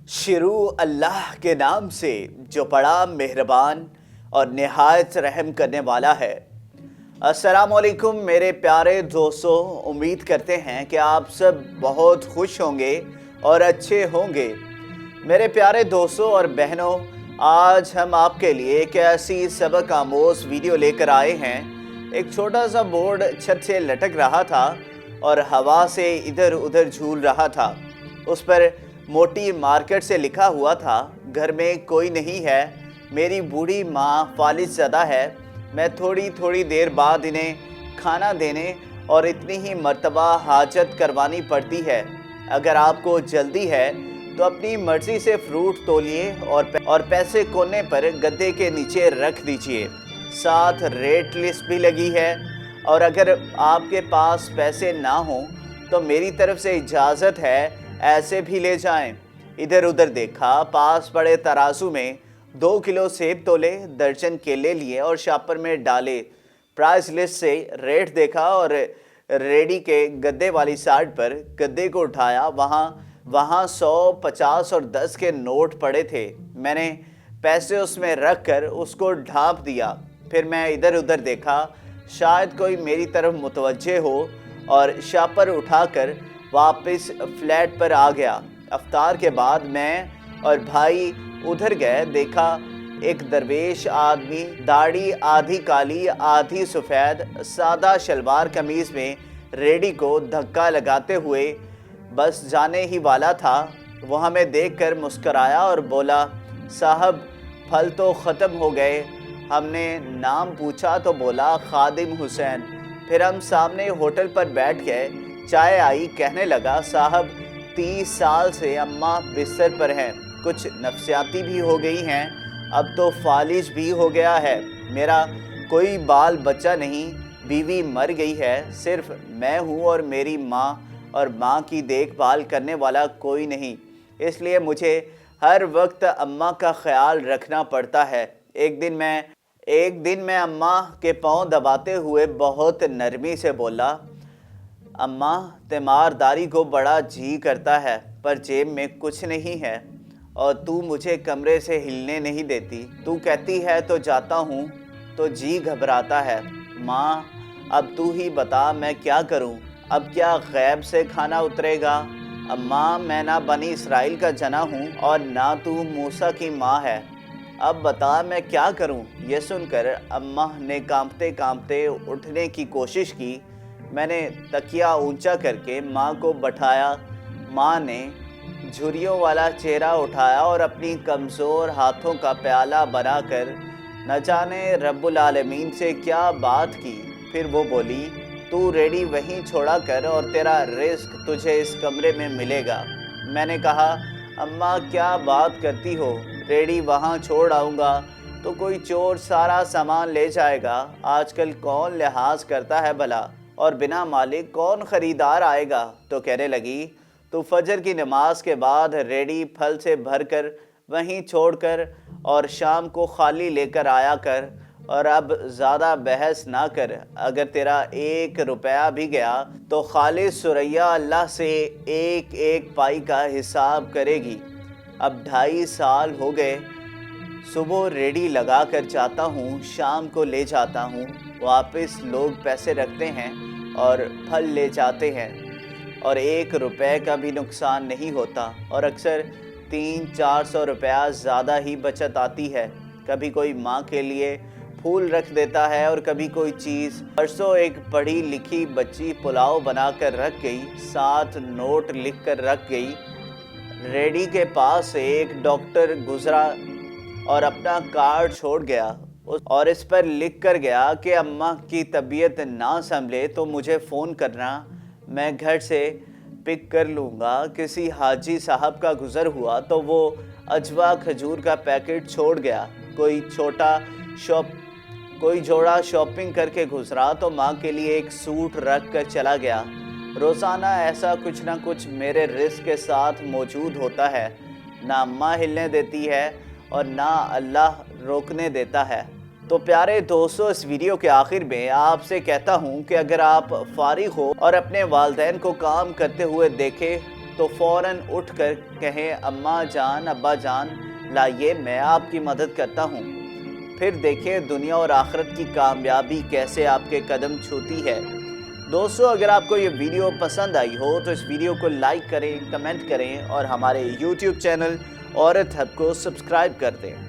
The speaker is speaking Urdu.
شروع اللہ کے نام سے جو بڑا مہربان اور نہایت رحم کرنے والا ہے۔ السلام علیکم میرے پیارے دوستو، امید کرتے ہیں کہ آپ سب بہت خوش ہوں گے اور اچھے ہوں گے۔ میرے پیارے دوستو اور بہنوں، آج ہم آپ کے لیے ایک ایسی سبق آموز ویڈیو لے کر آئے ہیں۔ ایک چھوٹا سا بورڈ چھت سے لٹک رہا تھا اور ہوا سے ادھر ادھر جھول رہا تھا۔ اس پر موٹی مارکٹ سے لکھا ہوا تھا، گھر میں کوئی نہیں ہے، میری بوڑھی ماں فالج زدہ ہے، میں تھوڑی دیر بعد انہیں کھانا دینے اور اتنی ہی مرتبہ حاجت کروانی پڑتی ہے۔ اگر آپ کو جلدی ہے تو اپنی مرضی سے فروٹ تولیے اور پیسے کونے پر گدے کے نیچے رکھ دیجئے۔ ساتھ ریٹ لسٹ بھی لگی ہے، اور اگر آپ کے پاس پیسے نہ ہوں تو میری طرف سے اجازت ہے ایسے بھی لے جائیں۔ ادھر ادھر دیکھا، پاس پڑے ترازو میں 2 کلو سیب تولے، درجن کیلے لیے اور شاپر میں ڈالے۔ پرائس لسٹ سے ریٹ دیکھا اور ریڈی کے گدے والی سائڈ پر گدے کو اٹھایا۔ وہاں 100، 50 اور 10 کے نوٹ پڑے تھے۔ میں نے پیسے اس میں رکھ کر اس کو ڈھانپ دیا۔ پھر میں ادھر ادھر دیکھا، شاید کوئی میری طرف متوجہ ہو، اور شاپر اٹھا کر واپس فلیٹ پر آ گیا۔ افطار کے بعد میں اور بھائی ادھر گئے، دیکھا ایک درویش آدمی، داڑھی آدھی کالی آدھی سفید، سادہ شلوار قمیض میں ریڈی کو دھکا لگاتے ہوئے بس جانے ہی والا تھا۔ وہ ہمیں دیکھ کر مسکرایا اور بولا، صاحب پھل تو ختم ہو گئے۔ ہم نے نام پوچھا تو بولا خادم حسین۔ پھر ہم سامنے ہوٹل پر بیٹھ گئے، چائے آئی، کہنے لگا، صاحب 30 سال سے اماں بستر پر ہیں، کچھ نفسیاتی بھی ہو گئی ہیں، اب تو فالج بھی ہو گیا ہے، میرا کوئی بال بچہ نہیں، بیوی مر گئی ہے، صرف میں ہوں اور میری ماں، اور ماں کی دیکھ بھال کرنے والا کوئی نہیں، اس لیے مجھے ہر وقت اماں کا خیال رکھنا پڑتا ہے۔ ایک دن میں اماں کے پاؤں دباتے ہوئے بہت نرمی سے بولا، اماں تیمارداری کو بڑا جی کرتا ہے، پر جیب میں کچھ نہیں ہے، اور تو مجھے کمرے سے ہلنے نہیں دیتی، تو کہتی ہے تو جاتا ہوں تو جی گھبراتا ہے۔ ماں اب تو ہی بتا میں کیا کروں، اب کیا غیب سے کھانا اترے گا؟ اماں میں نہ بنی اسرائیل کا جنا ہوں اور نہ تو موسیٰ کی ماں ہے، اب بتا میں کیا کروں؟ یہ سن کر اماں نے کانپتے کانپتے اٹھنے کی کوشش کی۔ میں نے تکیہ اونچا کر کے ماں کو بٹھایا۔ ماں نے جھریوں والا چہرہ اٹھایا اور اپنی کمزور ہاتھوں کا پیالہ بنا کر نہ جانے رب العالمین سے کیا بات کی۔ پھر وہ بولی، تو ریڈی وہیں چھوڑا کر اور تیرا رزق تجھے اس کمرے میں ملے گا۔ میں نے کہا، اماں کیا بات کرتی ہو، ریڈی وہاں چھوڑ آؤں گا تو کوئی چور سارا سامان لے جائے گا، آج کل کون لحاظ کرتا ہے بھلا، اور بنا مالک کون خریدار آئے گا؟ تو کہنے لگی، تو فجر کی نماز کے بعد ریڈی پھل سے بھر کر وہیں چھوڑ کر اور شام کو خالی لے کر آیا کر، اور اب زیادہ بحث نہ کر، اگر تیرا 1 روپیہ بھی گیا تو خالص ثریہ اللہ سے ایک ایک پائی کا حساب کرے گی۔ اب 2.5 سال ہو گئے، صبح ریڈی لگا کر جاتا ہوں، شام کو لے جاتا ہوں، واپس لوگ پیسے رکھتے ہیں اور پھل لے جاتے ہیں، اور 1 روپے کا بھی نقصان نہیں ہوتا، اور اکثر 300-400 روپیہ زیادہ ہی بچت آتی ہے۔ کبھی کوئی ماں کے لیے پھول رکھ دیتا ہے اور کبھی کوئی چیز۔ پرسوں ایک پڑھی لکھی بچی پلاؤ بنا کر رکھ گئی، 7 نوٹ لکھ کر رکھ گئی۔ ریڈی کے پاس سے ایک ڈاکٹر گزرا اور اپنا کارڈ چھوڑ گیا، اور اس پر لکھ کر گیا کہ اماں کی طبیعت نہ سنبھلے تو مجھے فون کرنا، میں گھر سے پک کر لوں گا۔ کسی حاجی صاحب کا گزر ہوا تو وہ اجوا کھجور کا پیکٹ چھوڑ گیا۔ کوئی جوڑا شاپنگ کر کے گزرا تو ماں کے لیے ایک سوٹ رکھ کر چلا گیا۔ روزانہ ایسا کچھ نہ کچھ میرے رزق کے ساتھ موجود ہوتا ہے، نہ اماں ہلنے دیتی ہے اور نہ اللہ روکنے دیتا ہے۔ تو پیارے دوستو، اس ویڈیو کے آخر میں آپ سے کہتا ہوں کہ اگر آپ فارغ ہو اور اپنے والدین کو کام کرتے ہوئے دیکھیں تو فوراً اٹھ کر کہیں اماں جان ابا جان لائیے میں آپ کی مدد کرتا ہوں. پھر دیکھیں دنیا اور آخرت کی کامیابی کیسے آپ کے قدم چھوتی ہے. دوستو اگر آپ کو یہ ویڈیو پسند آئی ہو تو اس ویڈیو کو لائک کریں، کمنٹ کریں اور ہمارے یوٹیوب چینل عورت ہب کو سبسکرائب کر دیں.